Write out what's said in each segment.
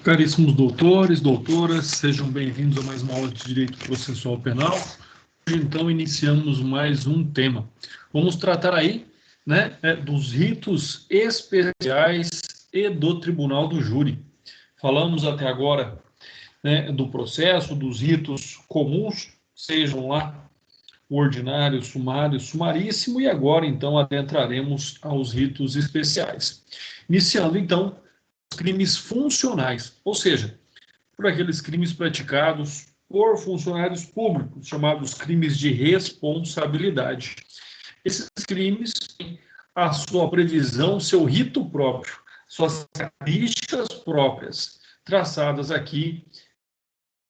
Caríssimos doutores, doutoras, sejam bem-vindos a mais uma aula de Direito Processual Penal. Hoje, então, iniciamos mais um tema. Vamos tratar aí, dos ritos especiais e do Tribunal do Júri. Falamos até agora, do processo, dos ritos comuns, sejam lá o ordinário, sumário, sumaríssimo, e agora, então, adentraremos aos ritos especiais. Iniciando, então, crimes funcionais, ou seja, por aqueles crimes praticados por funcionários públicos, chamados crimes de responsabilidade. Esses crimes têm a sua previsão, seu rito próprio, suas características próprias, traçadas aqui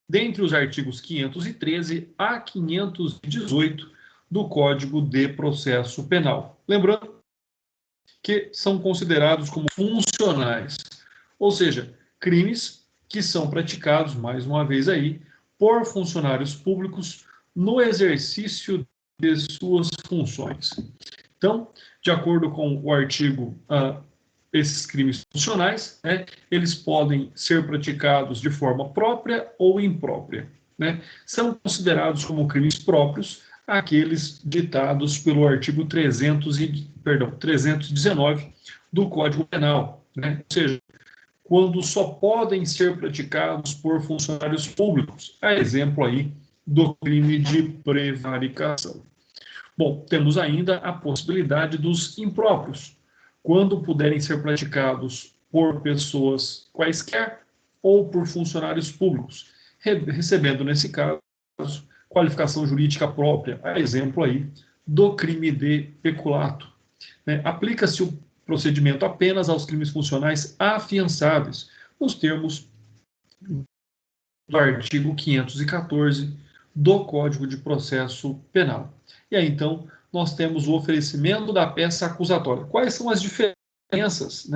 dentre os artigos 513 a 518 do Código de Processo Penal. Lembrando que são considerados como funcionais, ou seja, crimes que são praticados, mais uma vez aí, por funcionários públicos no exercício de suas funções. Então, de acordo com o artigo, esses crimes funcionais, eles podem ser praticados de forma própria ou imprópria. São considerados como crimes próprios aqueles ditados pelo artigo 319 do Código Penal, ou seja, quando só podem ser praticados por funcionários públicos, a exemplo aí do crime de prevaricação. Bom, temos ainda a possibilidade dos impróprios, quando puderem ser praticados por pessoas quaisquer ou por funcionários públicos, recebendo, nesse caso, qualificação jurídica própria, a exemplo aí do crime de peculato. Aplica-se o procedimento apenas aos crimes funcionais afiançáveis, nos termos do artigo 514 do Código de Processo Penal. E aí, então, nós temos o oferecimento da peça acusatória. Quais são as diferenças,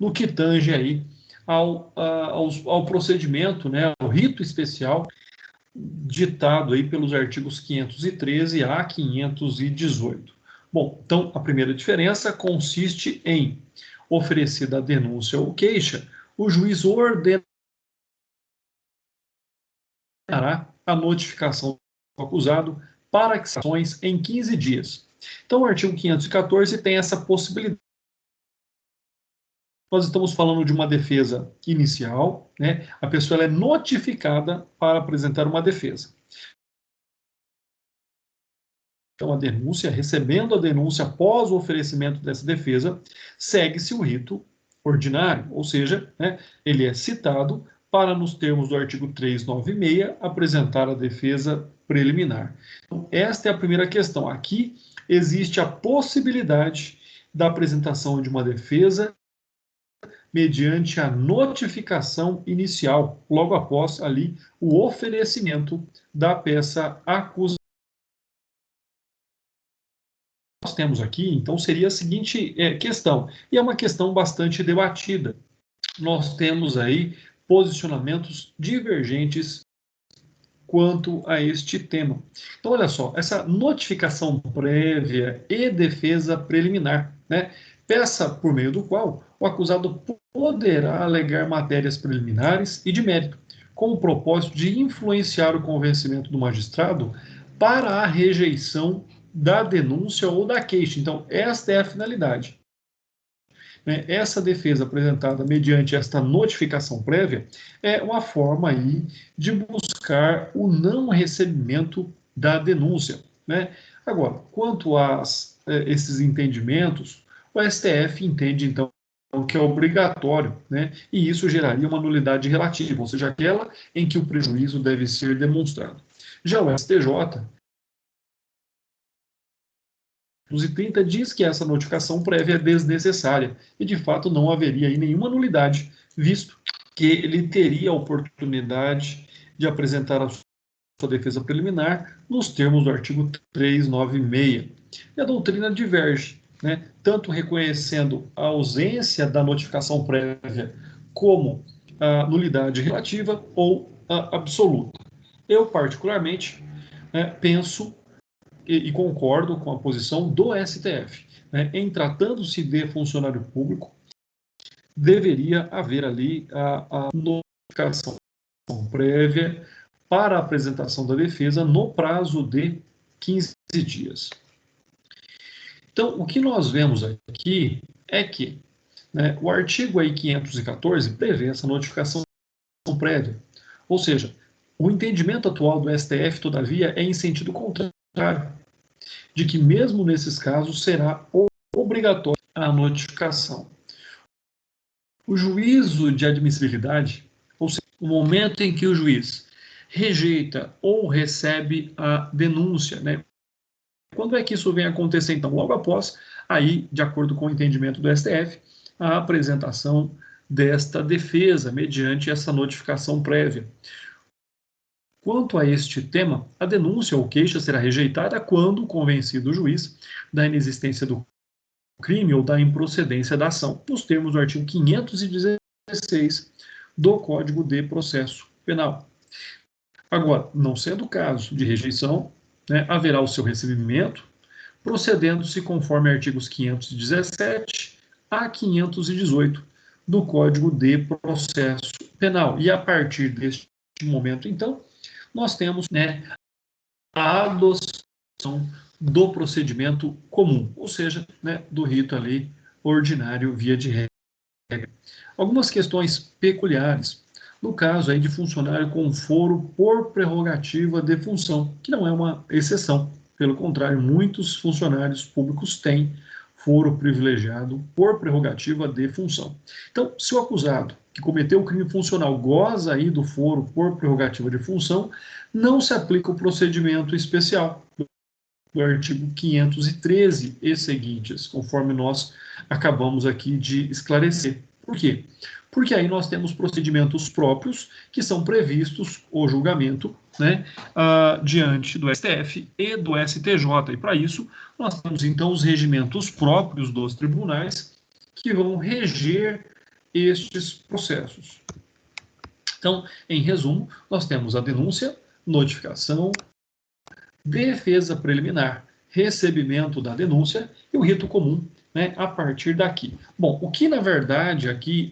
no que tange aí ao procedimento, ao rito especial ditado aí pelos artigos 513 a 518. Bom, então, a primeira diferença consiste em, oferecida a denúncia ou queixa, o juiz ordenará a notificação do acusado para ações em 15 dias. Então, o artigo 514 tem essa possibilidade. Nós estamos falando de uma defesa inicial, a pessoa é notificada para apresentar uma defesa. Então, a denúncia, recebendo a denúncia após o oferecimento dessa defesa, segue-se o rito ordinário, ou seja, ele é citado para, nos termos do artigo 396, apresentar a defesa preliminar. Então, esta é a primeira questão. Aqui existe a possibilidade da apresentação de uma defesa mediante a notificação inicial, logo após ali o oferecimento da peça acusatória. Nós temos aqui, então, seria a seguinte questão, e é uma questão bastante debatida. Nós temos aí posicionamentos divergentes quanto a este tema. Então, olha só, essa notificação prévia e defesa preliminar, peça por meio do qual o acusado poderá alegar matérias preliminares e de mérito, com o propósito de influenciar o convencimento do magistrado para a rejeição da denúncia ou da queixa. Então, esta é a finalidade. Essa defesa apresentada mediante esta notificação prévia é uma forma aí de buscar o não recebimento da denúncia. Agora, quanto a esses entendimentos, o STF entende, então, que é obrigatório, e isso geraria uma nulidade relativa, ou seja, aquela em que o prejuízo deve ser demonstrado. Já o STJ, 230 diz que essa notificação prévia é desnecessária e, de fato, não haveria aí nenhuma nulidade, visto que ele teria a oportunidade de apresentar a sua defesa preliminar nos termos do artigo 396. E a doutrina diverge, tanto reconhecendo a ausência da notificação prévia como a nulidade relativa ou a absoluta. Eu, particularmente, penso e concordo com a posição do STF. Em tratando-se de funcionário público, deveria haver ali a notificação prévia para a apresentação da defesa no prazo de 15 dias. Então, o que nós vemos aqui é que, né, o artigo aí 514 prevê essa notificação prévia. Ou seja, o entendimento atual do STF, todavia, é em sentido contrário, de que mesmo nesses casos será obrigatória a notificação. O juízo de admissibilidade, ou seja, o momento em que o juiz rejeita ou recebe a denúncia, né? Quando é que isso vem acontecer? Então, logo após, aí, de acordo com o entendimento do STF, a apresentação desta defesa, mediante essa notificação prévia. Quanto a este tema, a denúncia ou queixa será rejeitada quando convencido o juiz da inexistência do crime ou da improcedência da ação, nos termos do artigo 516 do Código de Processo Penal. Agora, não sendo o caso de rejeição, né, haverá o seu recebimento, procedendo-se conforme artigos 517 a 518 do Código de Processo Penal. E a partir deste momento, então, nós temos, né, a adoção do procedimento comum, ou seja, né, do rito ali ordinário via de regra. Algumas questões peculiares. No caso aí de funcionário com foro por prerrogativa de função, que não é uma exceção. Pelo contrário, muitos funcionários públicos têm foro privilegiado por prerrogativa de função. Então, se o acusado que cometeu o crime funcional goza aí do foro por prerrogativa de função, não se aplica o procedimento especial do artigo 513 e seguintes, conforme nós acabamos aqui de esclarecer. Por quê? Porque aí nós temos procedimentos próprios que são previstos o julgamento, né, diante do STF e do STJ. E para isso nós temos então os regimentos próprios dos tribunais que vão reger estes processos. Então, em resumo, nós temos a denúncia, notificação, defesa preliminar, recebimento da denúncia e o rito comum, né, a partir daqui. Bom, o que na verdade aqui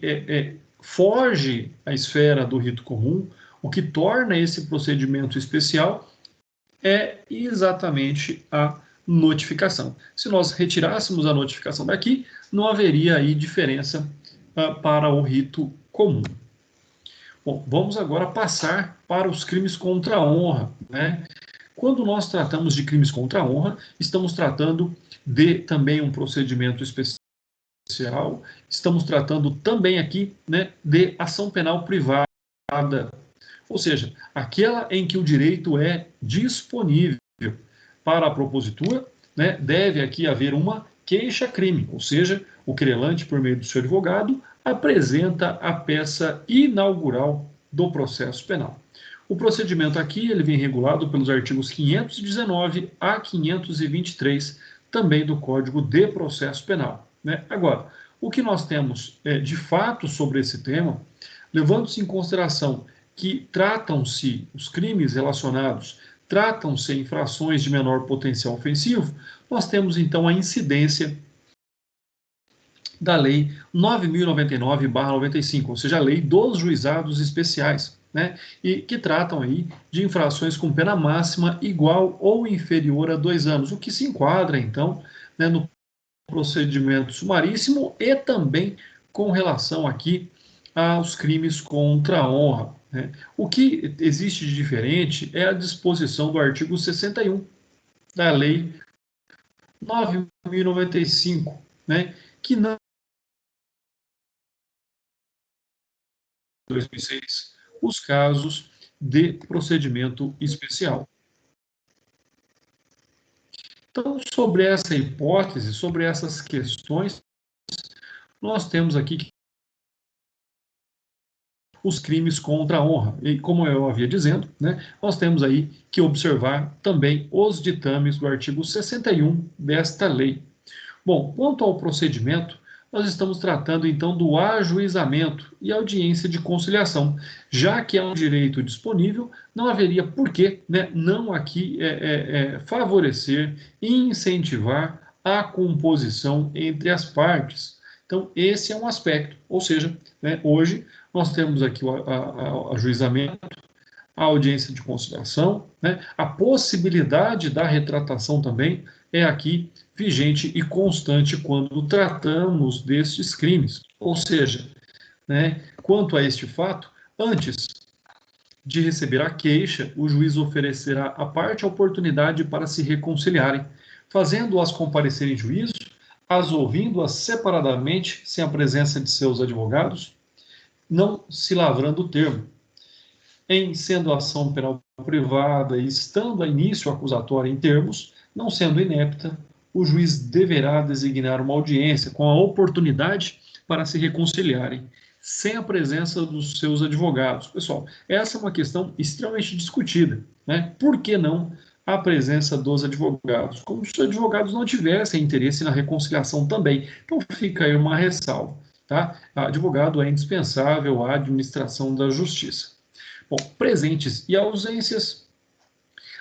foge à esfera do rito comum, o que torna esse procedimento especial é exatamente a notificação. Se nós retirássemos a notificação daqui, não haveria aí diferença para o rito comum. Bom, vamos agora passar para os crimes contra a honra, né? Quando nós tratamos de crimes contra a honra, estamos tratando de também um procedimento especial, estamos tratando também aqui, né, de ação penal privada, ou seja, aquela em que o direito é disponível para a propositura, né, deve aqui haver uma queixa-crime, ou seja, o querelante, por meio do seu advogado, apresenta a peça inaugural do processo penal. O procedimento aqui ele vem regulado pelos artigos 519 a 523, também do Código de Processo Penal, né? Agora, o que nós temos de fato sobre esse tema, levando-se em consideração que tratam-se os crimes relacionados, tratam-se infrações de menor potencial ofensivo, nós temos então a incidência da Lei 9.099/95, ou seja, a Lei dos Juizados Especiais, né, e que tratam aí de infrações com pena máxima igual ou inferior a 2 anos, o que se enquadra, então, né, no procedimento sumaríssimo e também com relação aqui aos crimes contra a honra, né. O que existe de diferente é a disposição do artigo 61 da Lei 9.095, né, que não 2006, os casos de procedimento especial. Então, sobre essa hipótese, sobre essas questões, nós temos aqui os crimes contra a honra. E como eu havia dizendo, né, nós temos aí que observar também os ditames do artigo 61 desta lei. Bom, quanto ao procedimento, nós estamos tratando então do ajuizamento e audiência de conciliação. Já que é um direito disponível, não haveria por que, né, não aqui favorecer e incentivar a composição entre as partes. Então, esse é um aspecto, ou seja, né, hoje nós temos aqui o ajuizamento, a audiência de conciliação, né, a possibilidade da retratação também é aqui vigente e constante quando tratamos destes crimes. Ou seja, né, quanto a este fato, antes de receber a queixa, o juiz oferecerá à parte a oportunidade para se reconciliarem, fazendo-as comparecer em juízo, as ouvindo-as separadamente, sem a presença de seus advogados, não se lavrando o termo. Em sendo a ação penal privada e estando a início acusatória em termos, não sendo inepta, o juiz deverá designar uma audiência com a oportunidade para se reconciliarem, sem a presença dos seus advogados. Pessoal, essa é uma questão extremamente discutida, né? Por que não a presença dos advogados? Como se os advogados não tivessem interesse na reconciliação também. Então fica aí uma ressalva, tá? Advogado é indispensável à administração da justiça. Bom, presentes e ausências.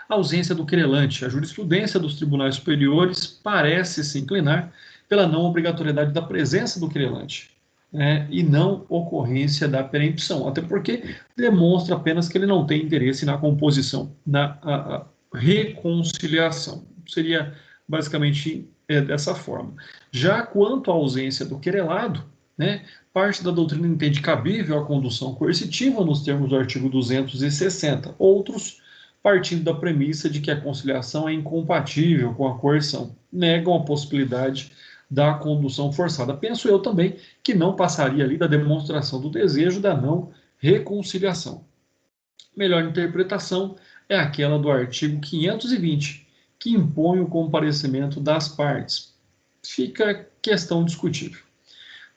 A ausência do querelante. A jurisprudência dos tribunais superiores parece se inclinar pela não obrigatoriedade da presença do querelante, né, e não ocorrência da perempção, até porque demonstra apenas que ele não tem interesse na composição, na reconciliação. Seria basicamente dessa forma. Já quanto à ausência do querelado, né, parte da doutrina entende cabível a condução coercitiva nos termos do artigo 260. Outros, partindo da premissa de que a conciliação é incompatível com a coerção, negam a possibilidade da condução forçada. Penso eu também que não passaria ali da demonstração do desejo da não reconciliação. Melhor interpretação é aquela do artigo 520, que impõe o comparecimento das partes. Fica questão discutível.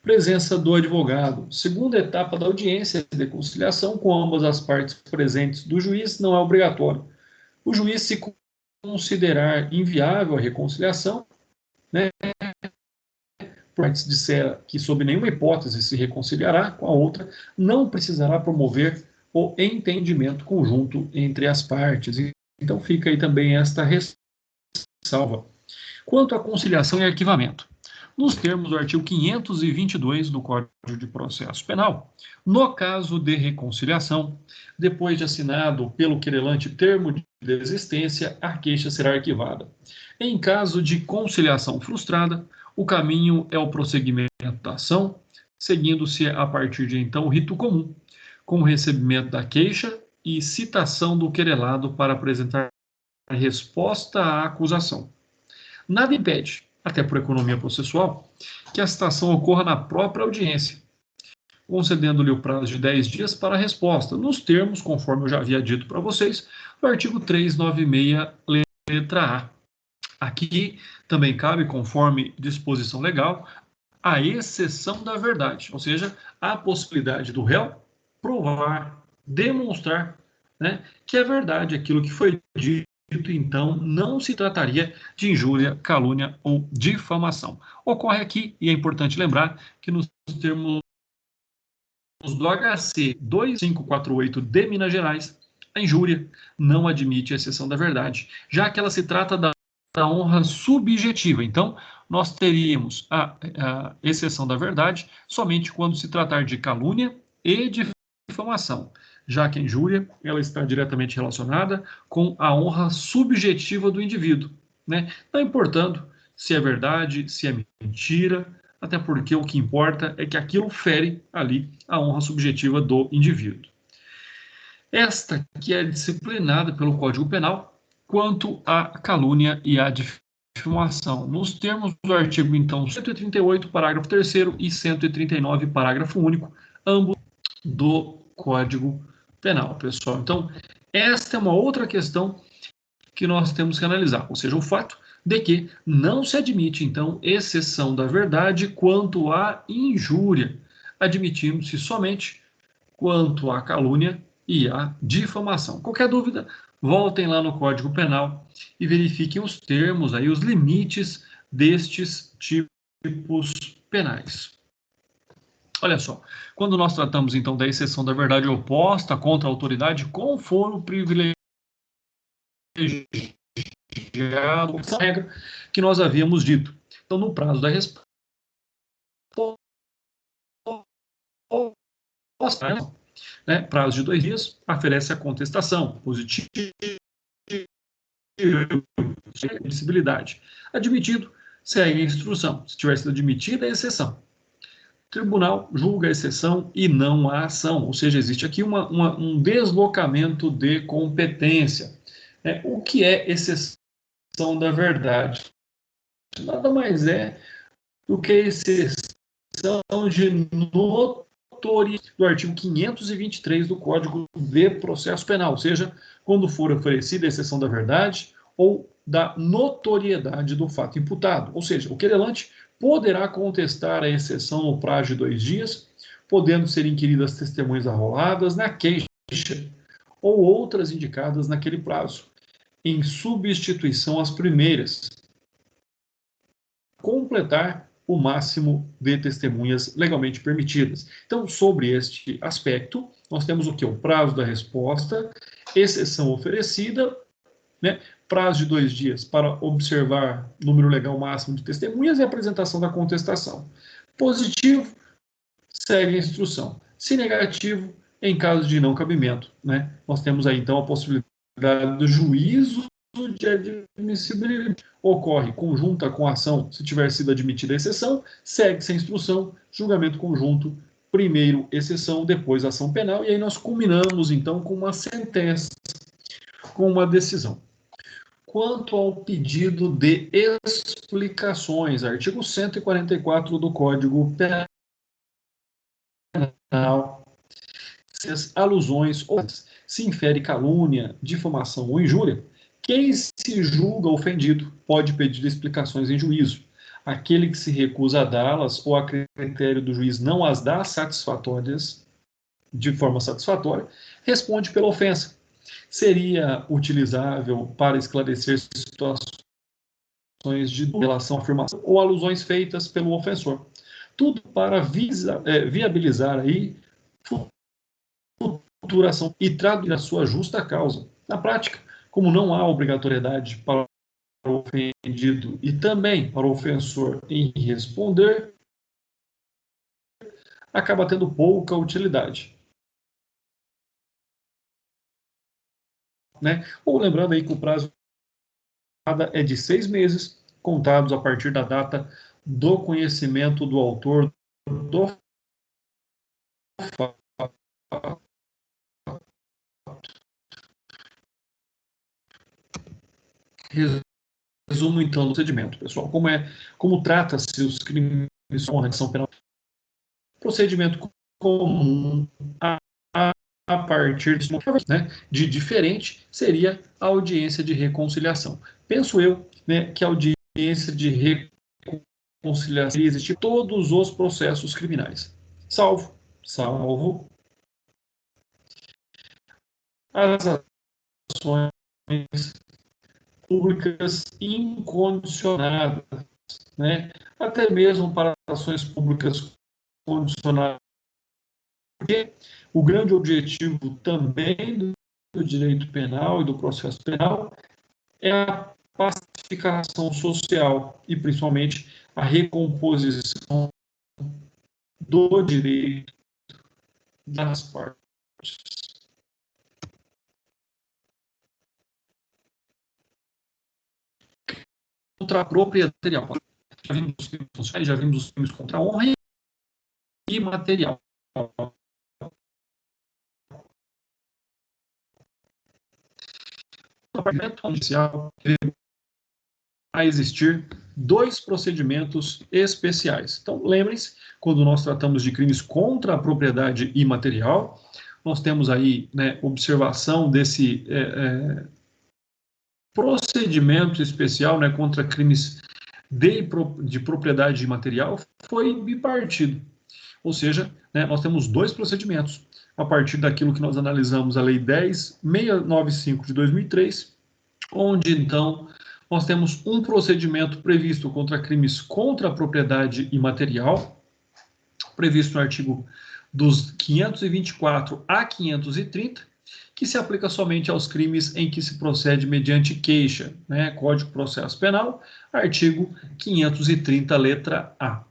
Presença do advogado. Segunda etapa da audiência de conciliação com ambas as partes presentes do juiz não é obrigatório. O juiz, se considerar inviável a reconciliação, né, partes disser que sob nenhuma hipótese se reconciliará com a outra, não precisará promover o entendimento conjunto entre as partes. Então fica aí também esta ressalva. Quanto à conciliação e arquivamento, nos termos do artigo 522 do Código de Processo Penal, no caso de reconciliação, depois de assinado pelo querelante termo de desistência, a queixa será arquivada. Em caso de conciliação frustrada, o caminho é o prosseguimento da ação, seguindo-se a partir de então o rito comum, com o recebimento da queixa e citação do querelado para apresentar a resposta à acusação. Nada impede, até por economia processual, que a citação ocorra na própria audiência, concedendo-lhe o prazo de 10 dias para a resposta, nos termos, conforme eu já havia dito para vocês, do artigo 396, letra A. Aqui também cabe, conforme disposição legal, a exceção da verdade, ou seja, a possibilidade do réu provar, demonstrar, né, que é verdade aquilo que foi dito, então não se trataria de injúria, calúnia ou difamação. Ocorre aqui, e é importante lembrar, que nos termos do HC 2548 de Minas Gerais, a injúria não admite a exceção da verdade, já que ela se trata da honra subjetiva. Então, nós teríamos a exceção da verdade somente quando se tratar de calúnia e difamação, já que a injúria ela está diretamente relacionada com a honra subjetiva do indivíduo, né? Não importando se é verdade, se é mentira, até porque o que importa é que aquilo fere ali a honra subjetiva do indivíduo. Esta que é disciplinada pelo Código Penal quanto à calúnia e à difamação, nos termos do artigo, então, 138, parágrafo 3º e 139, parágrafo único, ambos do Código Penal, pessoal. Então, esta é uma outra questão que nós temos que analisar, ou seja, o fato de que não se admite, então, exceção da verdade quanto à injúria, admitindo-se somente quanto à calúnia e à difamação. Qualquer dúvida, voltem lá no Código Penal e verifiquem os termos, aí, os limites destes tipos penais. Olha só, quando nós tratamos então da exceção da verdade oposta contra a autoridade com foro privilegiado, essa regra que nós havíamos dito. Então, no prazo da resposta, né, prazo de 2 dias, oferece a contestação, positivo, admissibilidade. Admitido, segue a instrução. Se tiver sido admitida, é exceção. O tribunal julga a exceção e não a ação, ou seja, existe aqui um deslocamento de competência. O que é exceção da verdade? Nada mais é do que exceção de notoriedade do artigo 523 do Código de Processo Penal, ou seja, quando for oferecida a exceção da verdade ou da notoriedade do fato imputado. Ou seja, o querelante poderá contestar a exceção no prazo de 2 dias, podendo ser inquiridas testemunhas arroladas na queixa ou outras indicadas naquele prazo, em substituição às primeiras, completar o máximo de testemunhas legalmente permitidas. Então, sobre este aspecto, nós temos o que? O prazo da resposta, exceção oferecida, né? Prazo de 2 dias para observar o número legal máximo de testemunhas e apresentação da contestação. Positivo, segue a instrução. Se negativo, em caso de não cabimento, né? Nós temos aí, então, a possibilidade do juízo de admissibilidade. Ocorre conjunta com a ação, se tiver sido admitida a exceção, segue-se a instrução, julgamento conjunto, primeiro exceção, depois ação penal, e aí nós culminamos, então, com uma sentença, com uma decisão. Quanto ao pedido de explicações, artigo 144 do Código Penal, se alusões ou se infere calúnia, difamação ou injúria, quem se julga ofendido pode pedir explicações em juízo. Aquele que se recusa a dá-las ou a critério do juiz não as dá satisfatórias, de forma satisfatória, responde pela ofensa. Seria utilizável para esclarecer situações de relação à afirmação ou alusões feitas pelo ofensor. Tudo para viabilizar aí futuração e traduzir a sua justa causa. Na prática, como não há obrigatoriedade para o ofendido e também para o ofensor em responder, acaba tendo pouca utilidade. Né? Ou lembrando aí que o prazo é de 6 meses, contados a partir da data do conhecimento do autor do fato. Resumo, então, do procedimento, pessoal. Como trata-se os crimes de honra penal? Procedimento comum a partir de, né, de diferente seria a audiência de reconciliação. Penso eu, né, que a audiência de reconciliação existe em todos os processos criminais, salvo as ações públicas incondicionadas, né? Até mesmo para ações públicas condicionadas. Porque o grande objetivo também do direito penal e do processo penal é a pacificação social e, principalmente, a recomposição do direito das partes. Contra a propriedade material. Já vimos os crimes funcionais, já vimos os crimes contra a honra e material. No parlamento judicial, a existir 2 procedimentos especiais. Então, lembrem-se, quando nós tratamos de crimes contra a propriedade imaterial, nós temos aí, né, observação desse procedimento especial, né, contra crimes de propriedade imaterial, foi bipartido. Ou seja, né, nós temos 2 procedimentos, a partir daquilo que nós analisamos a Lei 10.695 de 2003, onde, então, nós temos um procedimento previsto contra crimes contra a propriedade imaterial, previsto no artigo dos 524 a 530, que se aplica somente aos crimes em que se procede mediante queixa, né? Código de Processo Penal, artigo 530, letra A.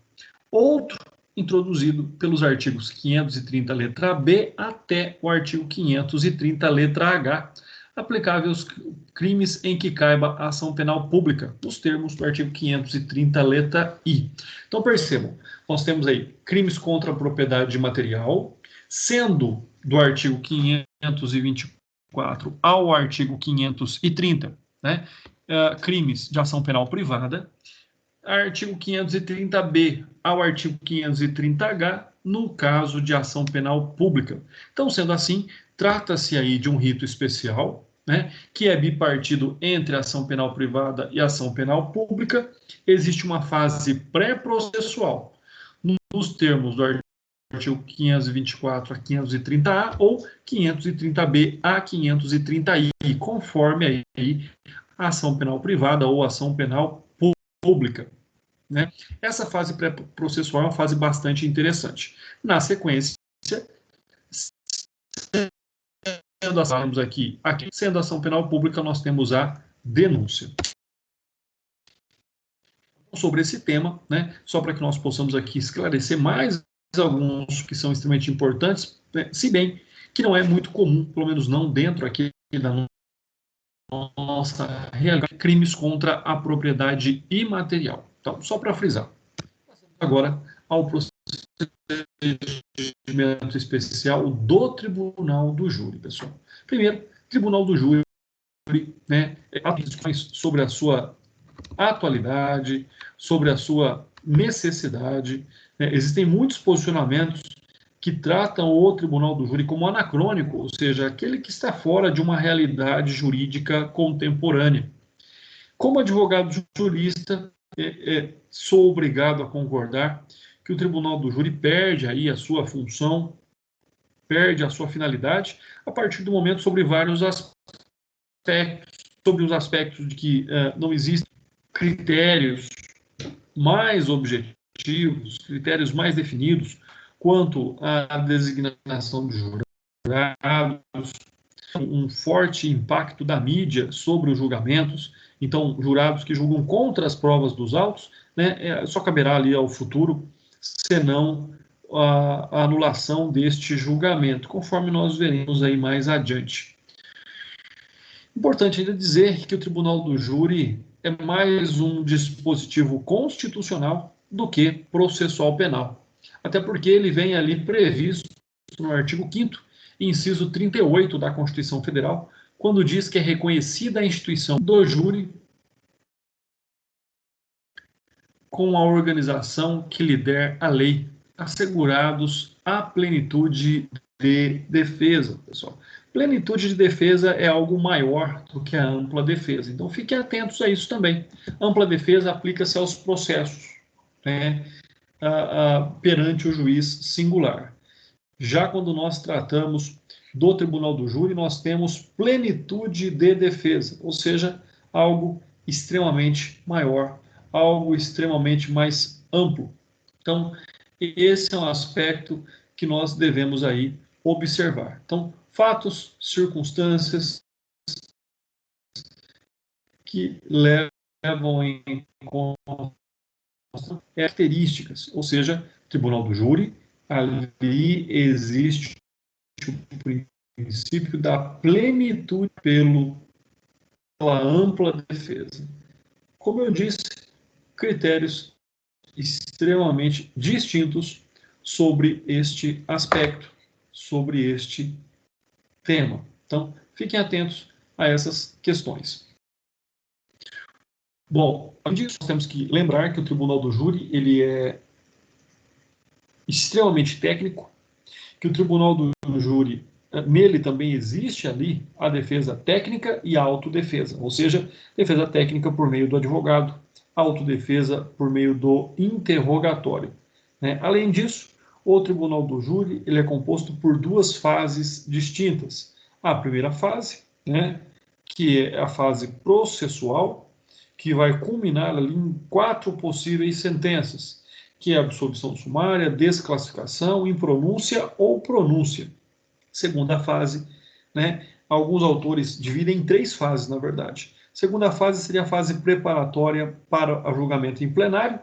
Outro introduzido pelos artigos 530, letra B, até o artigo 530, letra H, aplicável aos crimes em que caiba a ação penal pública, nos termos do artigo 530, letra I. Então, percebam, nós temos aí crimes contra a propriedade material, sendo do artigo 524 ao artigo 530, né, crimes de ação penal privada, artigo 530-B ao artigo 530-H, no caso de ação penal pública. Então, sendo assim, trata-se aí de um rito especial, né, que é bipartido entre a ação penal privada e a ação penal pública. Existe uma fase pré-processual, nos termos do artigo 524 a 530-A ou 530-B a 530-I, conforme aí a ação penal privada ou ação penal pública. Né? Essa fase pré-processual é uma fase bastante interessante. Na sequência, sendo ação penal pública, nós temos a denúncia. Sobre esse tema, né, só para que nós possamos aqui esclarecer mais alguns que são extremamente importantes, né, se bem que não é muito comum, pelo menos não dentro aqui da nossa realidade, crimes contra a propriedade imaterial. Então, só para frisar. Agora, ao procedimento especial do Tribunal do Júri, pessoal. Primeiro, Tribunal do Júri, né, sobre a sua atualidade, sobre a sua necessidade. Né? Existem muitos posicionamentos que tratam o Tribunal do Júri como anacrônico, ou seja, aquele que está fora de uma realidade jurídica contemporânea. Como advogado jurista, sou obrigado a concordar que o Tribunal do Júri perde aí a sua função, perde a sua finalidade, a partir do momento sobre vários aspectos, sobre os aspectos de que não existem critérios mais objetivos, critérios mais definidos quanto à designação de jurados, um forte impacto da mídia sobre os julgamentos. Então, jurados que julgam contra as provas dos autos, né, só caberá ali ao futuro, senão a anulação deste julgamento, conforme nós veremos aí mais adiante. Importante ainda dizer que o Tribunal do Júri é mais um dispositivo constitucional do que processual penal, até porque ele vem ali previsto no artigo 5º, inciso 38 da Constituição Federal, quando diz que é reconhecida a instituição do júri com a organização que lhe der a lei, assegurados a plenitude de defesa, pessoal. Plenitude de defesa é algo maior do que a ampla defesa, então fiquem atentos a isso também. Ampla defesa aplica-se aos processos, né, perante o juiz singular. Já quando nós tratamos do Tribunal do Júri, nós temos plenitude de defesa, ou seja, algo extremamente maior, algo extremamente mais amplo. Então, esse é um aspecto que nós devemos aí observar. Então, fatos, circunstâncias que levam em conta características, ou seja, Tribunal do Júri, ali existe o princípio da plenitude pela ampla defesa. Como eu disse, critérios extremamente distintos sobre este aspecto, sobre este tema. Então, fiquem atentos a essas questões. Bom, além disso, nós temos que lembrar que o Tribunal do Júri ele é extremamente técnico, que o Tribunal do Júri, nele também existe ali a defesa técnica e a autodefesa, ou seja, defesa técnica por meio do advogado, autodefesa por meio do interrogatório. Né? Além disso, o Tribunal do Júri ele é composto por duas fases distintas. A primeira fase, né, que é a fase processual, que vai culminar ali em 4 possíveis sentenças, que é a absolvição sumária, desclassificação, impronúncia ou pronúncia. Segunda fase, né, alguns autores dividem em 3 fases, na verdade. Segunda fase seria a fase preparatória para o julgamento em plenário,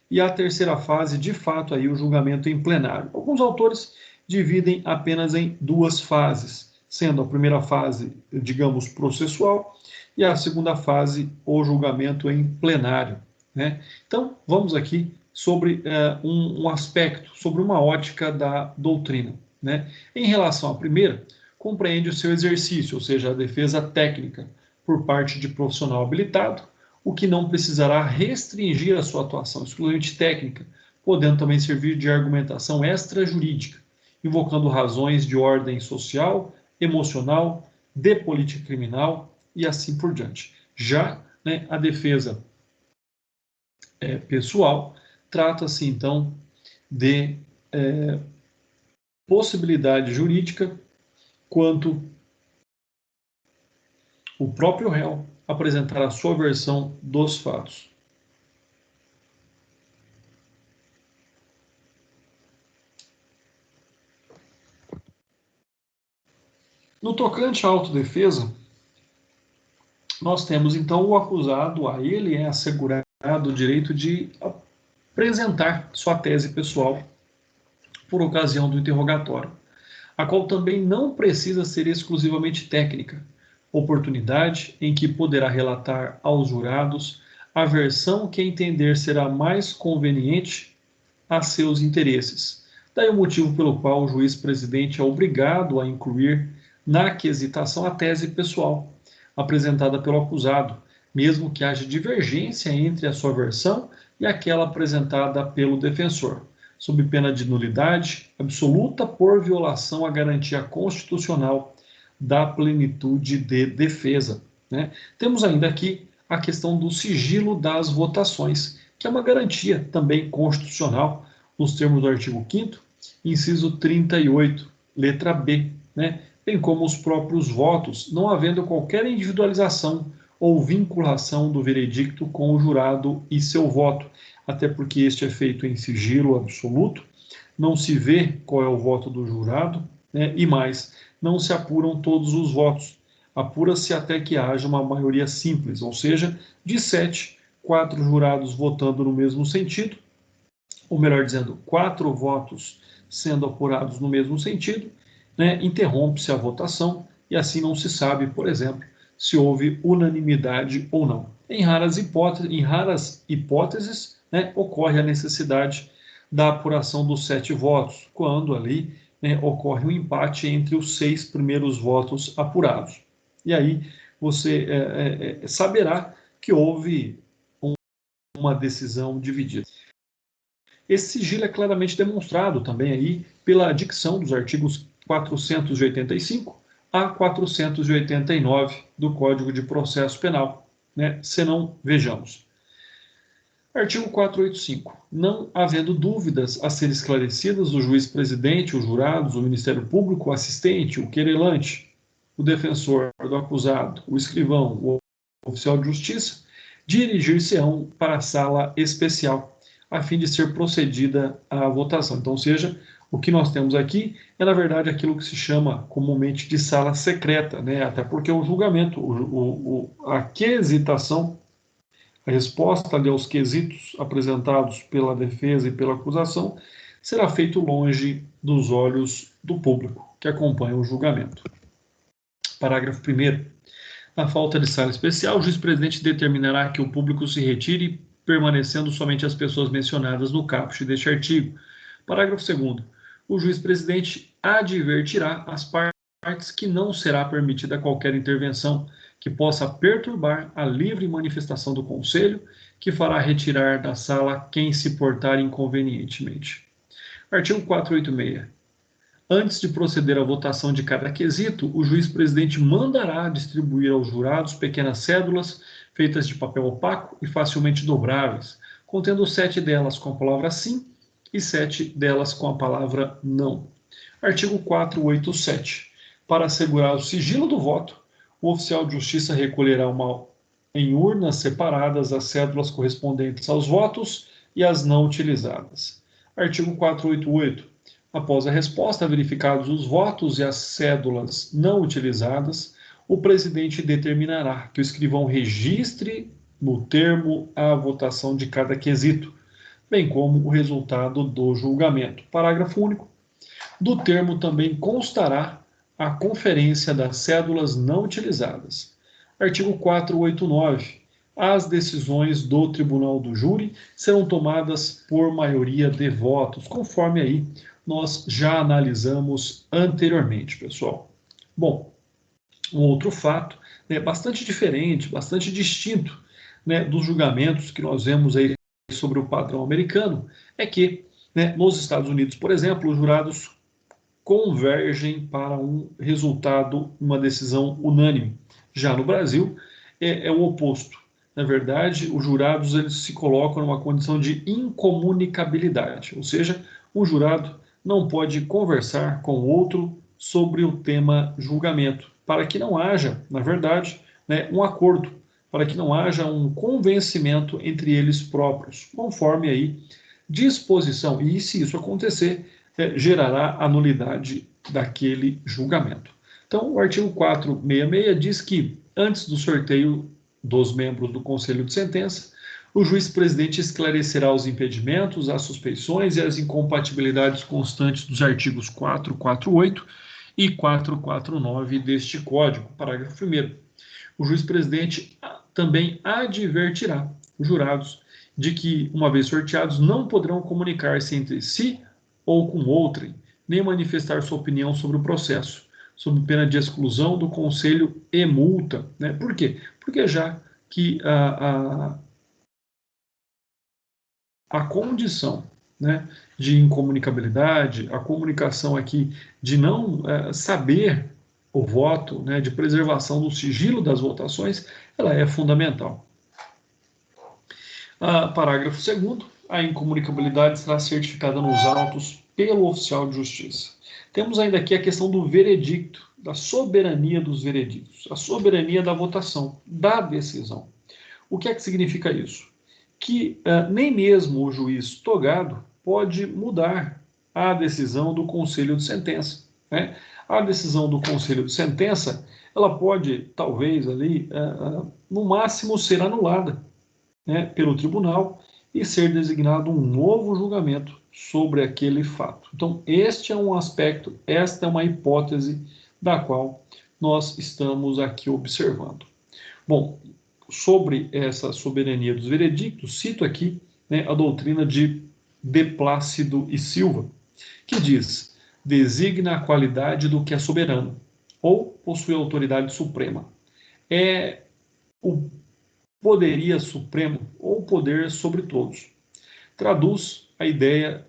e a terceira fase, de fato, aí o julgamento em plenário. Alguns autores dividem apenas em duas fases, sendo a primeira fase, digamos, processual, e a segunda fase, o julgamento em plenário, né? Então, vamos aqui sobre um aspecto, sobre uma ótica da doutrina, né? Em relação à primeira, compreende o seu exercício, ou seja, a defesa técnica, por parte de profissional habilitado, o que não precisará restringir a sua atuação exclusivamente técnica, podendo também servir de argumentação extrajurídica, invocando razões de ordem social, emocional, de política criminal e assim por diante. Já, né, a defesa pessoal trata-se então de possibilidade jurídica quanto o próprio réu apresentar a sua versão dos fatos. No tocante à autodefesa, nós temos então o acusado, a ele é assegurado o direito de apresentar sua tese pessoal por ocasião do interrogatório, a qual também não precisa ser exclusivamente técnica, oportunidade em que poderá relatar aos jurados a versão que entender será mais conveniente a seus interesses. Daí o motivo pelo qual o juiz-presidente é obrigado a incluir na quesitação a tese pessoal apresentada pelo acusado, mesmo que haja divergência entre a sua versão e aquela apresentada pelo defensor, sob pena de nulidade absoluta por violação à garantia constitucional da plenitude de defesa, né? Temos ainda aqui a questão do sigilo das votações, que é uma garantia também constitucional, nos termos do artigo 5º, inciso 38, letra B, né? Bem como os próprios votos, não havendo qualquer individualização ou vinculação do veredicto com o jurado e seu voto, até porque este é feito em sigilo absoluto, não se vê qual é o voto do jurado, né? E mais, não se apuram todos os votos, apura-se até que haja uma maioria simples, ou seja, de 7, 4 jurados votando no mesmo sentido, ou melhor dizendo, 4 votos sendo apurados no mesmo sentido, né? Interrompe-se a votação e assim não se sabe, por exemplo, se houve unanimidade ou não. Em raras hipóteses, né, ocorre a necessidade da apuração dos 7 votos, quando ali, né, ocorre um empate entre os 6 primeiros votos apurados. E aí você saberá que houve uma decisão dividida. Esse sigilo é claramente demonstrado também aí pela dicção dos artigos 485 a 489 do Código de Processo Penal, né? Senão, vejamos. Artigo 485. Não havendo dúvidas a ser esclarecidas, o juiz-presidente, os jurados, o Ministério Público, o assistente, o querelante, o defensor do acusado, o escrivão, o oficial de justiça, dirigir-se-ão para a sala especial, a fim de ser procedida a votação. Então, ou seja, o que nós temos aqui é, na verdade, aquilo que se chama comumente de sala secreta, né? Até porque o julgamento, a quesitação, a resposta ali aos quesitos apresentados pela defesa e pela acusação, será feito longe dos olhos do público que acompanha o julgamento. Parágrafo 1º. Na falta de sala especial, o juiz-presidente determinará que o público se retire, permanecendo somente as pessoas mencionadas no caput deste artigo. Parágrafo 2º. O juiz-presidente advertirá as partes que não será permitida qualquer intervenção que possa perturbar a livre manifestação do conselho, que fará retirar da sala quem se portar inconvenientemente. Artigo 486. Antes de proceder à votação de cada quesito, o juiz-presidente mandará distribuir aos jurados pequenas cédulas feitas de papel opaco e facilmente dobráveis, contendo 7 delas com a palavra sim e 7 delas com a palavra não. Artigo 487. Para assegurar o sigilo do voto, o oficial de justiça recolherá em urnas separadas as cédulas correspondentes aos votos e as não utilizadas. Artigo 488. Após a resposta, verificados os votos e as cédulas não utilizadas, o presidente determinará que o escrivão registre no termo a votação de cada quesito. bem como o resultado do julgamento. Parágrafo único. Do termo também constará a conferência das cédulas não utilizadas. Artigo 489. As decisões do Tribunal do Júri serão tomadas por maioria de votos, conforme aí nós já analisamos anteriormente, pessoal. Bom, um outro fato, né, bastante diferente, bastante distinto, né, dos julgamentos que nós vemos aí sobre o padrão americano, é que, né, nos Estados Unidos, por exemplo, os jurados convergem para um resultado, uma decisão unânime. Já no Brasil, é o oposto. Na verdade, os jurados eles se colocam numa condição de incomunicabilidade, ou seja, um jurado não pode conversar com o outro sobre o tema julgamento, para que não haja, na verdade, né, um acordo, para que não haja um convencimento entre eles próprios, conforme aí disposição. E se isso acontecer, gerará a nulidade daquele julgamento. Então, o artigo 466 diz que, antes do sorteio dos membros do Conselho de Sentença, o juiz-presidente esclarecerá os impedimentos, as suspeições e as incompatibilidades constantes dos artigos 448 e 449 deste Código. Parágrafo 1º. O juiz-presidente também advertirá os jurados de que, uma vez sorteados, não poderão comunicar-se entre si ou com outrem, nem manifestar sua opinião sobre o processo, sob pena de exclusão do conselho e multa. Né? Por quê? Porque já que a condição, né, de incomunicabilidade, a comunicação aqui de não saber o voto, né, de preservação do sigilo das votações, ela é fundamental. Parágrafo 2º. A incomunicabilidade será certificada nos autos pelo oficial de justiça. Temos ainda aqui a questão do veredicto, da soberania dos veredictos, a soberania da votação, da decisão. O que é que significa isso? Que nem mesmo o juiz togado pode mudar a decisão do conselho de sentença. Né? A decisão do conselho de sentença, ela pode, talvez, ali, no máximo, ser anulada, né, pelo tribunal e ser designado um novo julgamento sobre aquele fato. Então, este é um aspecto, esta é uma hipótese da qual nós estamos aqui observando. Bom, sobre essa soberania dos veredictos, cito aqui, né, a doutrina de Plácido e Silva, que diz: designa a qualidade do que é soberano, ou possui autoridade suprema. É o poderia supremo ou poder sobre todos. Traduz a ideia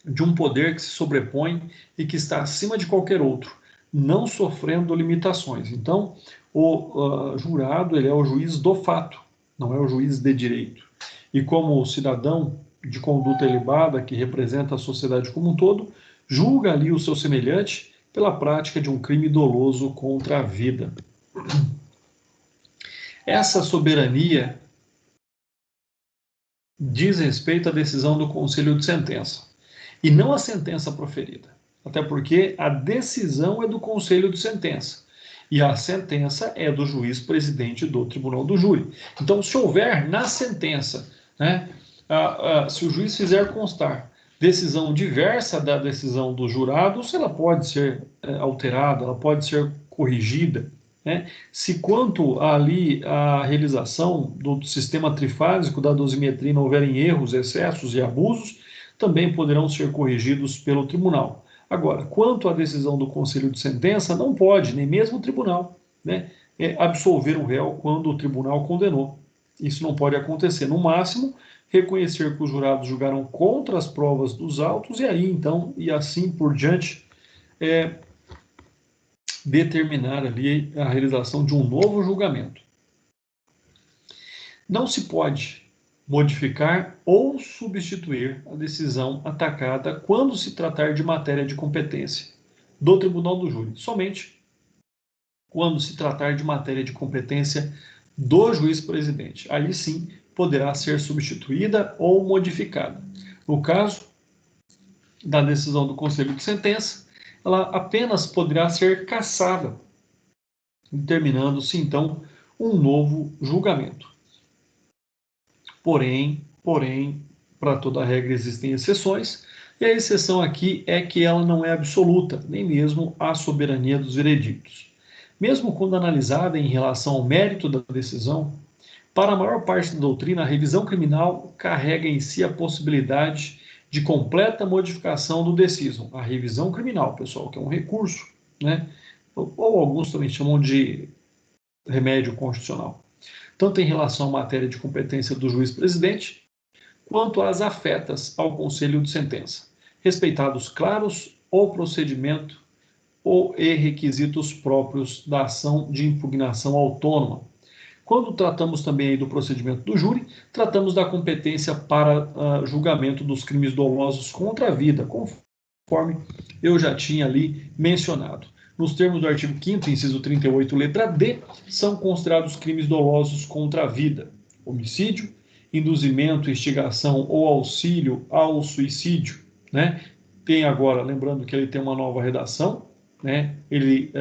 de um poder que se sobrepõe e que está acima de qualquer outro, não sofrendo limitações. Então, o jurado ele é o juiz do fato, não é o juiz de direito. E como cidadão de conduta ilibada, que representa a sociedade como um todo, julga ali o seu semelhante pela prática de um crime doloso contra a vida. Essa soberania diz respeito à decisão do Conselho de Sentença, e não à sentença proferida. Até porque a decisão é do Conselho de Sentença, e a sentença é do juiz presidente do Tribunal do Júri. Então, se houver na sentença, né, se o juiz fizer constar decisão diversa da decisão dos jurados, ela pode ser alterada, ela pode ser corrigida. Né? Se quanto ali a realização do sistema trifásico da dosimetria não houverem erros, excessos e abusos, também poderão ser corrigidos pelo tribunal. Agora, quanto à decisão do Conselho de Sentença, não pode, nem mesmo o tribunal, né, absolver o réu quando o tribunal condenou. Isso não pode acontecer. No máximo, reconhecer que os jurados julgaram contra as provas dos autos e aí, então, e assim por diante, determinar ali a realização de um novo julgamento. Não se pode modificar ou substituir a decisão atacada quando se tratar de matéria de competência do Tribunal do Júri, somente quando se tratar de matéria de competência do juiz-presidente. Aí sim poderá ser substituída ou modificada. No caso da decisão do Conselho de Sentença, ela apenas poderá ser cassada, determinando-se então um novo julgamento. Porém, porém, para toda regra existem exceções, e a exceção aqui é que ela não é absoluta, nem mesmo a soberania dos veredictos. Mesmo quando analisada em relação ao mérito da decisão, para a maior parte da doutrina, a revisão criminal carrega em si a possibilidade de completa modificação do decisum. A revisão criminal, pessoal, que é um recurso, né? Ou alguns também chamam de remédio constitucional, tanto em relação à matéria de competência do juiz-presidente, quanto às afetas ao conselho de sentença, respeitados claros o procedimento ou e requisitos próprios da ação de impugnação autônoma. Quando tratamos também aí do procedimento do júri, tratamos da competência para julgamento dos crimes dolosos contra a vida, conforme eu já tinha ali mencionado. Nos termos do artigo 5º, inciso 38, letra D, são considerados crimes dolosos contra a vida: homicídio, induzimento, instigação ou auxílio ao suicídio, né? Tem agora, lembrando que ele tem uma nova redação, né? Ele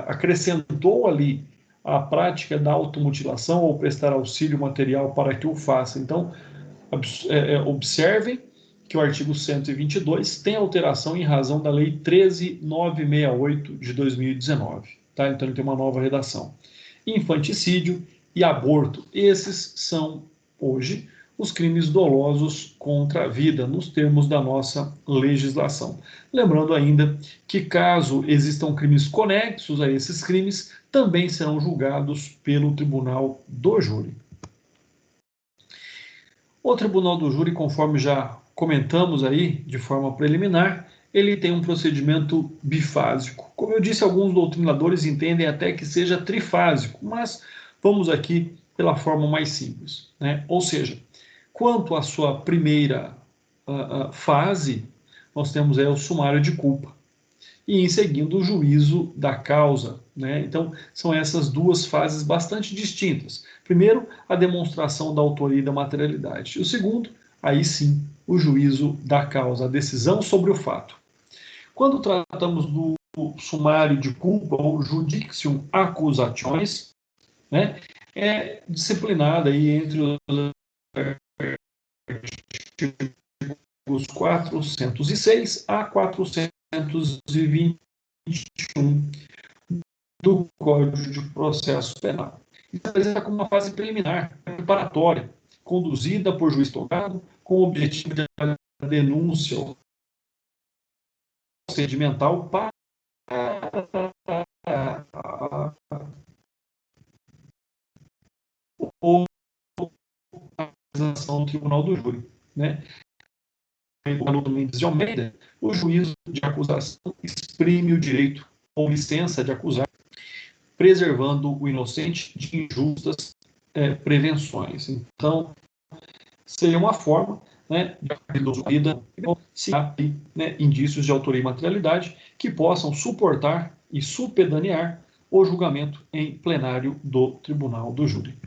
acrescentou ali a prática da automutilação ou prestar auxílio material para que o faça. Então, observem que o artigo 122 tem alteração em razão da Lei 13.968 de 2019. Tá? Então, ele tem uma nova redação. Infanticídio e aborto, esses são, hoje, os crimes dolosos contra a vida, nos termos da nossa legislação. Lembrando ainda que, caso existam crimes conexos a esses crimes, também serão julgados pelo Tribunal do Júri. O Tribunal do Júri, conforme já comentamos aí de forma preliminar, ele tem um procedimento bifásico. Como eu disse, alguns doutrinadores entendem até que seja trifásico, mas vamos aqui pela forma mais simples, né? Ou seja, quanto à sua primeira fase, nós temos aí o sumário de culpa e em seguida o juízo da causa, né? Então, são essas duas fases bastante distintas. Primeiro, a demonstração da autoria e da materialidade. E o segundo, aí sim, o juízo da causa, a decisão sobre o fato. Quando tratamos do sumário de culpa, ou judicium accusationis, né, é disciplinada aí entre os artigos 406 a 421 do Código de Processo Penal. Isso apresenta como uma fase preliminar, preparatória, conduzida por juiz togado, com o objetivo de denúncia procedimental para ou a ação do Tribunal do Júri, né? Haroldo Mendes de Almeida, o juízo de acusação exprime o direito ou licença de acusar, preservando o inocente de injustas prevenções. Então, seria uma forma, né, de se há indícios de autoria e materialidade que possam suportar e supedanear o julgamento em plenário do Tribunal do Júri.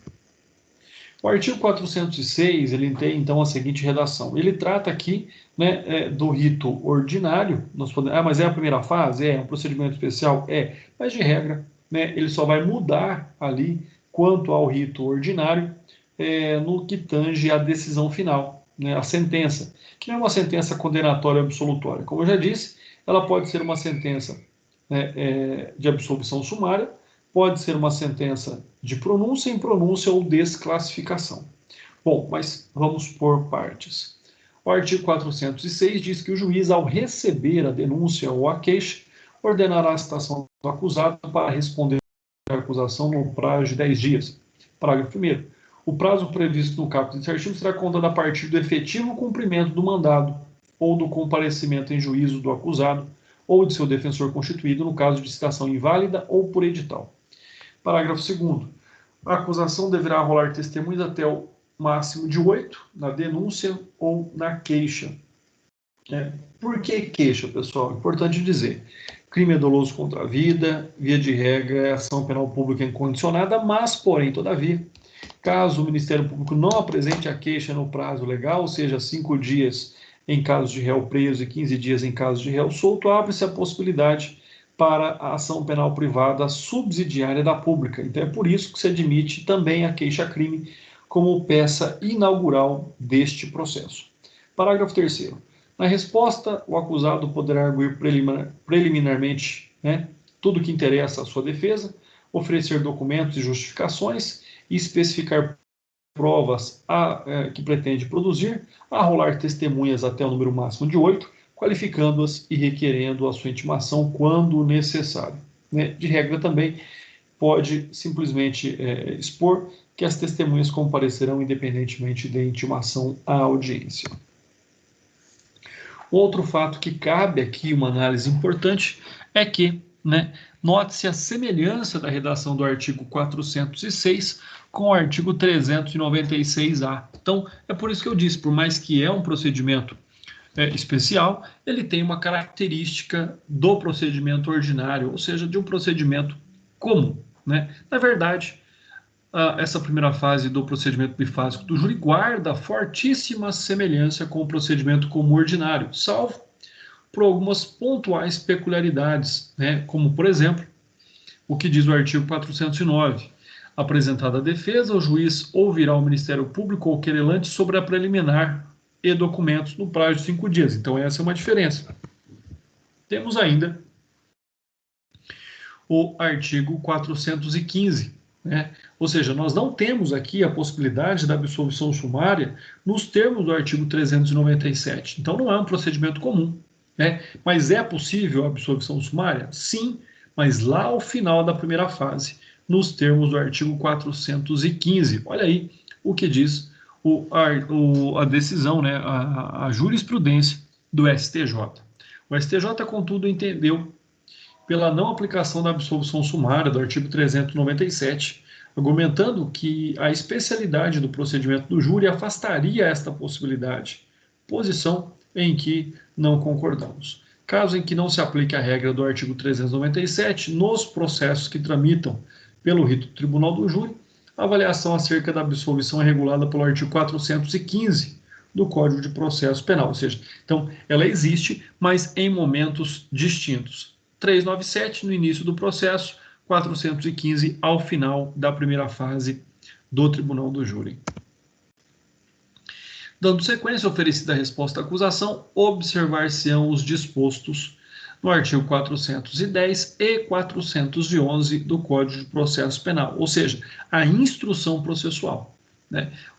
O artigo 406, ele tem, então, a seguinte redação. Ele trata aqui, né, do rito ordinário. Mas é a primeira fase? É um procedimento especial? É. Mas, de regra, né, ele só vai mudar ali quanto ao rito ordinário no que tange à decisão final, né, a sentença, que não é uma sentença condenatória absolutória. Como eu já disse, ela pode ser uma sentença, né, de absolvição sumária, pode ser uma sentença de pronúncia, impronúncia ou desclassificação. Bom, mas vamos por partes. O artigo 406 diz que o juiz, ao receber a denúncia ou a queixa, ordenará a citação do acusado para responder à acusação no prazo de 10 dias. Parágrafo 1º. O prazo previsto no caput desse artigo será contado a partir do efetivo cumprimento do mandado ou do comparecimento em juízo do acusado ou de seu defensor constituído, no caso de citação inválida ou por edital. Parágrafo 2º. A acusação deverá arrolar testemunhas até o máximo de 8 na denúncia ou na queixa. Por que queixa, pessoal? Importante dizer. Crime é doloso contra a vida, via de regra, é ação penal pública incondicionada, mas, porém, todavia, caso o Ministério Público não apresente a queixa no prazo legal, ou seja, 5 dias em caso de réu preso e 15 dias em caso de réu solto, abre-se a possibilidade para a ação penal privada subsidiária da pública. Então é por isso que se admite também a queixa-crime como peça inaugural deste processo. Parágrafo 3º. Na resposta, o acusado poderá arguir preliminarmente, tudo que interessa à sua defesa, oferecer documentos e justificações e especificar provas que pretende produzir, arrolar testemunhas até o número máximo de 8, qualificando-as e requerendo a sua intimação quando necessário. De regra também, pode simplesmente expor que as testemunhas comparecerão independentemente da intimação à audiência. Outro fato que cabe aqui uma análise importante é que, note-se a semelhança da redação do artigo 406 com o artigo 396-A. Então, é por isso que eu disse, por mais que é um procedimento especial, ele tem uma característica do procedimento ordinário, ou seja, de um procedimento comum. Na verdade, essa primeira fase do procedimento bifásico do júri guarda fortíssima semelhança com o procedimento comum ordinário, salvo por algumas pontuais peculiaridades, como, por exemplo, o que diz o artigo 409. Apresentada a defesa, o juiz ouvirá o Ministério Público ou querelante sobre a preliminar e documentos no prazo de 5 dias. Então, essa é uma diferença. Temos ainda o artigo 415, ou seja, nós não temos aqui a possibilidade da absolvição sumária nos termos do artigo 397. Então, não é um procedimento comum. Mas é possível a absolvição sumária? Sim, mas lá ao final da primeira fase, nos termos do artigo 415. Olha aí o que diz a decisão, a jurisprudência do STJ. O STJ, contudo, entendeu, pela não aplicação da absolvição sumária do artigo 397, argumentando que a especialidade do procedimento do júri afastaria esta possibilidade, posição em que não concordamos. Caso em que não se aplique a regra do artigo 397, nos processos que tramitam pelo rito do Tribunal do Júri, a avaliação acerca da absolvição é regulada pelo artigo 415 do Código de Processo Penal, ou seja, então ela existe, mas em momentos distintos. 397 no início do processo, 415 ao final da primeira fase do Tribunal do Júri. Dando sequência, oferecida a resposta à acusação, observar-se-ão os dispostos no artigo 410 e 411 do Código de Processo Penal, ou seja, a instrução processual.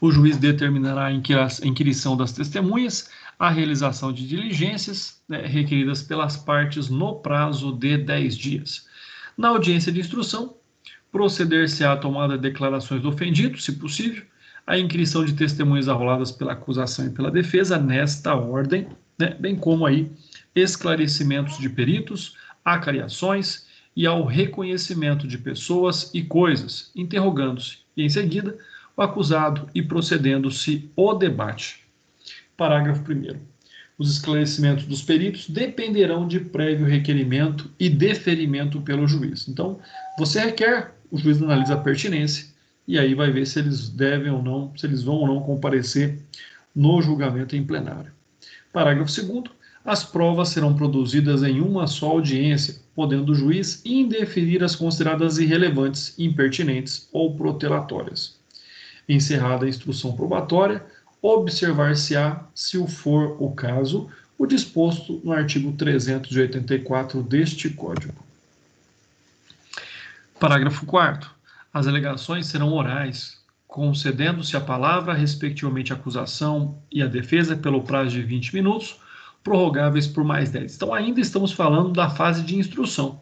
O juiz determinará a inquirição das testemunhas, a realização de diligências requeridas pelas partes no prazo de 10 dias. Na audiência de instrução, proceder-se-á à tomada de declarações do ofendido, se possível, a inquirição de testemunhas arroladas pela acusação e pela defesa nesta ordem, bem como aí esclarecimentos de peritos, acariações e ao reconhecimento de pessoas e coisas, interrogando-se, e em seguida, o acusado e procedendo-se o debate. Parágrafo 1º. Os esclarecimentos dos peritos dependerão de prévio requerimento e deferimento pelo juiz. Então, você requer, o juiz analisa a pertinência e aí vai ver se eles devem ou não, se eles vão ou não comparecer no julgamento em plenário. Parágrafo 2º. As provas serão produzidas em uma só audiência, podendo o juiz indeferir as consideradas irrelevantes, impertinentes ou protelatórias. Encerrada a instrução probatória, observar-se-á, se o for o caso, o disposto no artigo 384 deste Código. Parágrafo 4º. As alegações serão orais, concedendo-se a palavra, respectivamente, a acusação e a defesa pelo prazo de 20 minutos, prorrogáveis por mais 10. Então, ainda estamos falando da fase de instrução.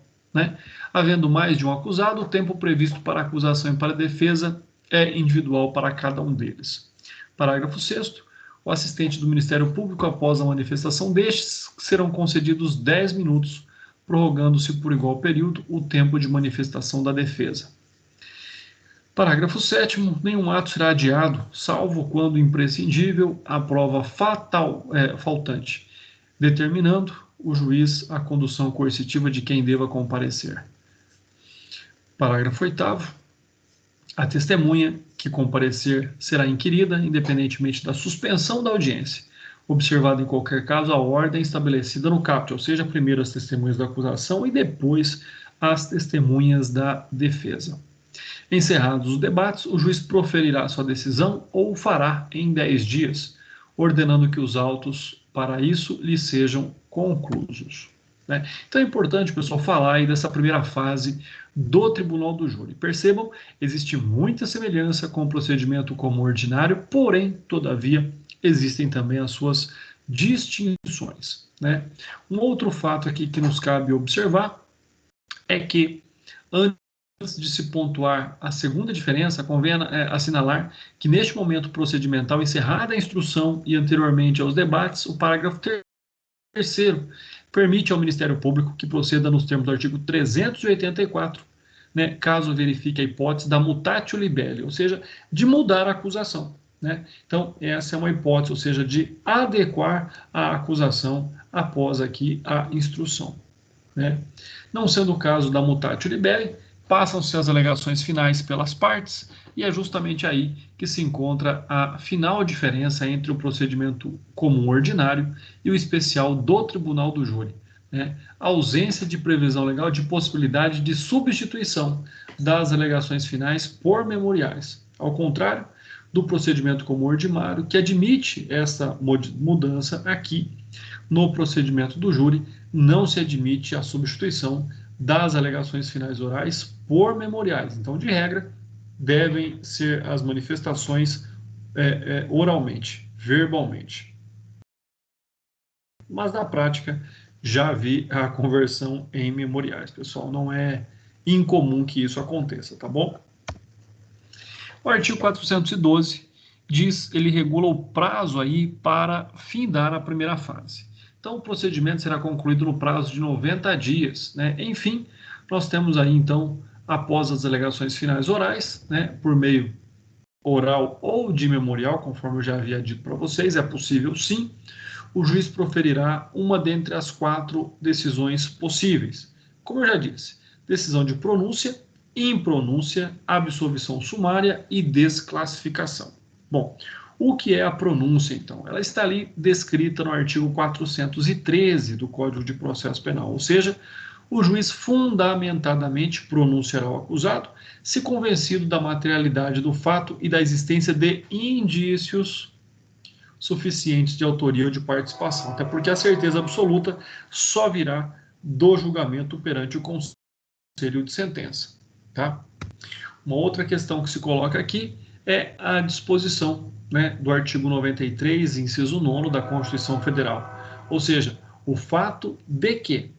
Havendo mais de um acusado, o tempo previsto para a acusação e para a defesa é individual para cada um deles. Parágrafo 6º. O assistente do Ministério Público, após a manifestação destes, serão concedidos 10 minutos, prorrogando-se por igual período o tempo de manifestação da defesa. Parágrafo 7º. Nenhum ato será adiado, salvo quando imprescindível a prova faltante, determinando o juiz a condução coercitiva de quem deva comparecer. Parágrafo 8º. A testemunha que comparecer será inquirida, independentemente da suspensão da audiência, observada em qualquer caso a ordem estabelecida no caput, ou seja, primeiro as testemunhas da acusação e depois as testemunhas da defesa. Encerrados os debates, o juiz proferirá sua decisão ou o fará em 10 dias, ordenando que os autos para isso lhe sejam conclusos. Né? Então é importante, pessoal, falar aí dessa primeira fase do Tribunal do Júri. Percebam, existe muita semelhança com o procedimento comum ordinário, porém, todavia, existem também as suas distinções. Né? Um outro fato aqui que nos cabe observar é que, antes de se pontuar a segunda diferença, convém assinalar que, neste momento procedimental, encerrada a instrução e anteriormente aos debates, o parágrafo terceiro permite ao Ministério Público que proceda nos termos do artigo 384, né, caso verifique a hipótese da mutatio libelli, ou seja, de mudar a acusação. Né? Então, essa é uma hipótese, ou seja, de adequar a acusação após aqui a instrução. Né? Não sendo o caso da mutatio libelli, passam-se as alegações finais pelas partes, e é justamente aí que se encontra a final diferença entre o procedimento comum ordinário e o especial do Tribunal do Júri. Né? A ausência de previsão legal de possibilidade de substituição das alegações finais por memoriais. Ao contrário do procedimento comum ordinário, que admite essa mudança, aqui no procedimento do júri não se admite a substituição das alegações finais orais por memoriais. Então, de regra, devem ser as manifestações oralmente, verbalmente. Mas, na prática, já vi a conversão em memoriais, pessoal. Não é incomum que isso aconteça, tá bom? O artigo 412 diz, ele regula o prazo aí para findar a primeira fase. Então, o procedimento será concluído no prazo de 90 dias. Né? Enfim, nós temos aí, então, após as alegações finais orais, né, por meio oral ou de memorial, conforme eu já havia dito para vocês, é possível sim, o juiz proferirá uma dentre as 4 decisões possíveis. Como eu já disse, decisão de pronúncia, impronúncia, absolvição sumária e desclassificação. Bom, o que é a pronúncia, então? Ela está ali descrita no artigo 413 do Código de Processo Penal, ou seja, o juiz fundamentadamente pronunciará o acusado, se convencido da materialidade do fato e da existência de indícios suficientes de autoria ou de participação, até porque a certeza absoluta só virá do julgamento perante o conselho de sentença. Tá? Uma outra questão que se coloca aqui é a disposição, né, do artigo 93, inciso 9 da Constituição Federal. Ou seja, o fato de que,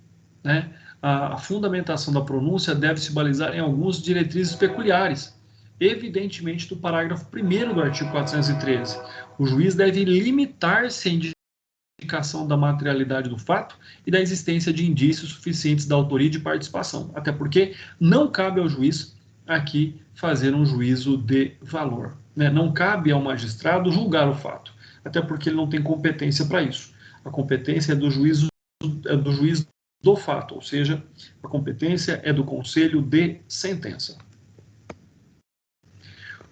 né, a fundamentação da pronúncia deve se balizar em algumas diretrizes peculiares, evidentemente do parágrafo 1º do artigo 413. O juiz deve limitar-se à indicação da materialidade do fato e da existência de indícios suficientes da autoria e de participação, até porque não cabe ao juiz aqui fazer um juízo de valor. Né? Não cabe ao magistrado julgar o fato, até porque ele não tem competência para isso. A competência é do juiz do fato, ou seja, a competência é do conselho de sentença.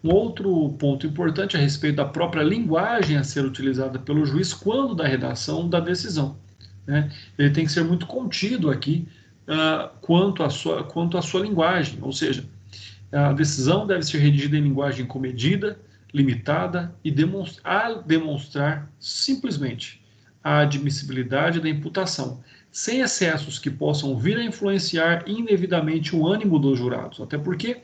Um outro ponto importante a respeito da própria linguagem a ser utilizada pelo juiz quando da redação da decisão. Né? Ele tem que ser muito contido aqui quanto à sua linguagem, ou seja, a decisão deve ser redigida em linguagem comedida, limitada e demonstrar simplesmente a admissibilidade da imputação, sem excessos que possam vir a influenciar indevidamente o ânimo dos jurados, até porque,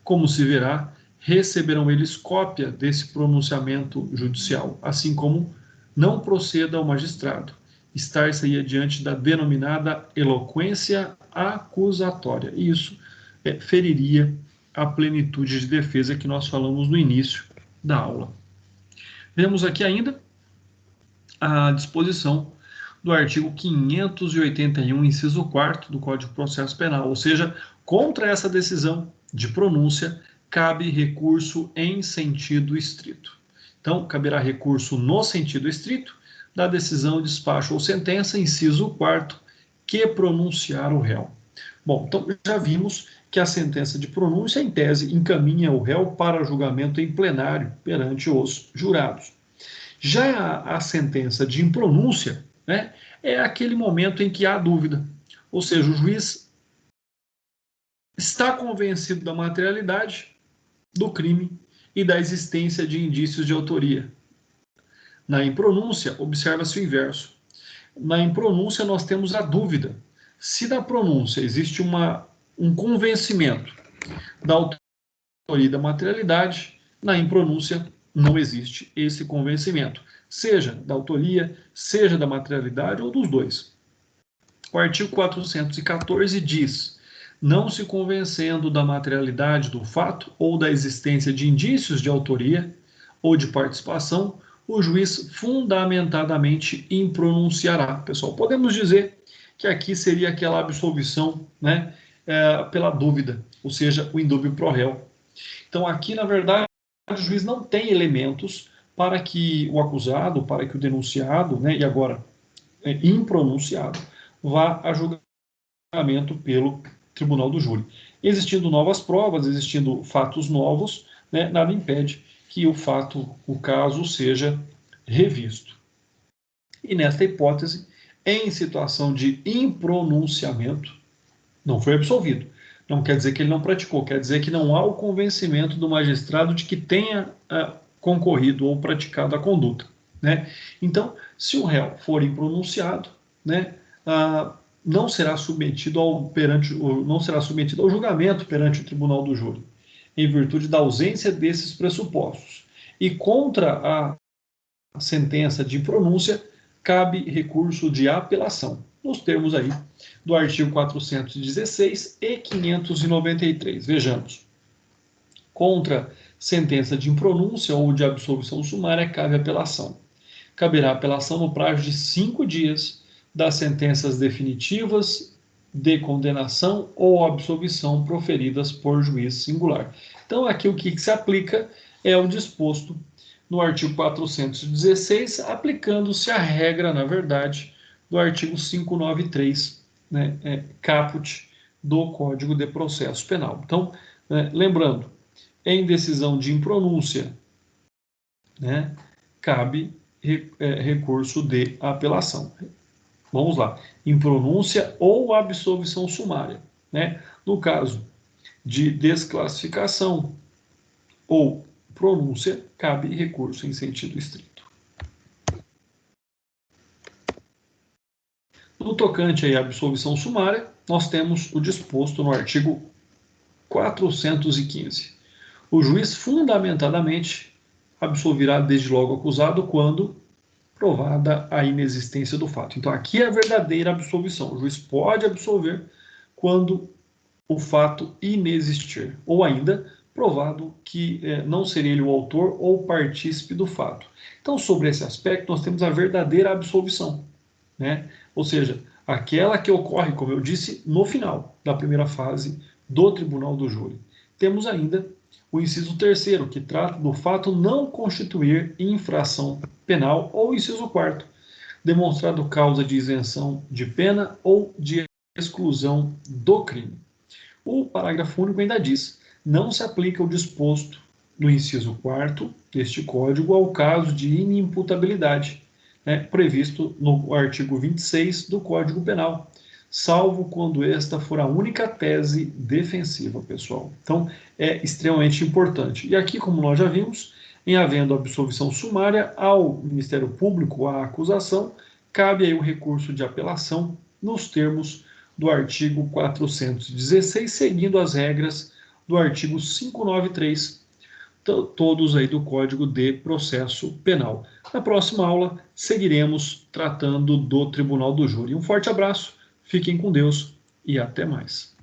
como se verá, receberão eles cópia desse pronunciamento judicial, assim como não proceda ao magistrado estar-se diante da denominada eloquência acusatória. E isso feriria a plenitude de defesa que nós falamos no início da aula. Vemos aqui ainda a disposição do artigo 581, inciso 4º do Código de Processo Penal, ou seja, contra essa decisão de pronúncia, cabe recurso em sentido estrito. Então, caberá recurso no sentido estrito da decisão, despacho ou sentença, inciso 4º, que pronunciar o réu. Bom, então já vimos que a sentença de pronúncia, em tese, encaminha o réu para julgamento em plenário perante os jurados. Já a sentença de impronúncia, né, é aquele momento em que há dúvida, ou seja, o juiz está convencido da materialidade do crime e da existência de indícios de autoria. Na impronúncia, observa-se o inverso. Na impronúncia, nós temos a dúvida. Se na pronúncia existe um convencimento da autoria e da materialidade, na impronúncia não existe esse convencimento, seja da autoria, seja da materialidade ou dos dois. O artigo 414 diz: não se convencendo da materialidade do fato ou da existência de indícios de autoria ou de participação, o juiz fundamentadamente impronunciará. Pessoal, podemos dizer que aqui seria aquela absolvição, né, pela dúvida, ou seja, o indúbio pro réu. Então, aqui, na verdade, o juiz não tem elementos para que o acusado, para que o denunciado, né, e agora impronunciado, vá a julgamento pelo tribunal do júri. Existindo novas provas, existindo fatos novos, né, nada impede que o caso seja revisto. E nesta hipótese, em situação de impronunciamento, não foi absolvido. Não quer dizer que ele não praticou, quer dizer que não há o convencimento do magistrado de que tenha concorrido ou praticado a conduta, né? Então, se o réu for impronunciado, né, não será submetido não será submetido ao julgamento perante o tribunal do júri, em virtude da ausência desses pressupostos. E contra a sentença de impronúncia, cabe recurso de apelação, nos termos aí do artigo 416 e 593. Vejamos. Contra sentença de impronúncia ou de absolvição sumária, cabe apelação. Caberá apelação no prazo de 5 dias das sentenças definitivas de condenação ou absolvição proferidas por juiz singular. Então, aqui o que se aplica é o disposto no artigo 416, aplicando-se a regra, na verdade, do artigo 593, né, caput do Código de Processo Penal. Então, lembrando, em decisão de impronúncia, né, cabe recurso de apelação. Vamos lá, impronúncia ou absolvição sumária, né? No caso de desclassificação ou pronúncia, cabe recurso em sentido estrito. No tocante à absolvição sumária, nós temos o disposto no artigo 415. O juiz fundamentadamente absolverá desde logo acusado quando provada a inexistência do fato. Então, aqui é a verdadeira absolvição. O juiz pode absolver quando o fato inexistir, ou ainda provado que não seria ele o autor ou partícipe do fato. Então, sobre esse aspecto, nós temos a verdadeira absolvição, né? Ou seja, aquela que ocorre, como eu disse, no final da primeira fase do tribunal do júri. Temos ainda o inciso 3º, que trata do fato não constituir infração penal, ou o inciso 4º, demonstrado causa de isenção de pena ou de exclusão do crime. O parágrafo único ainda diz: não se aplica o disposto no inciso 4º deste Código ao caso de inimputabilidade, previsto no artigo 26 do Código Penal, salvo quando esta for a única tese defensiva, pessoal. Então, é extremamente importante. E aqui, como nós já vimos, em havendo absolvição sumária ao Ministério Público, à acusação, cabe aí o recurso de apelação nos termos do artigo 416, seguindo as regras do artigo 593, todos aí do Código de Processo Penal. Na próxima aula, seguiremos tratando do Tribunal do Júri. Um forte abraço, fiquem com Deus e até mais.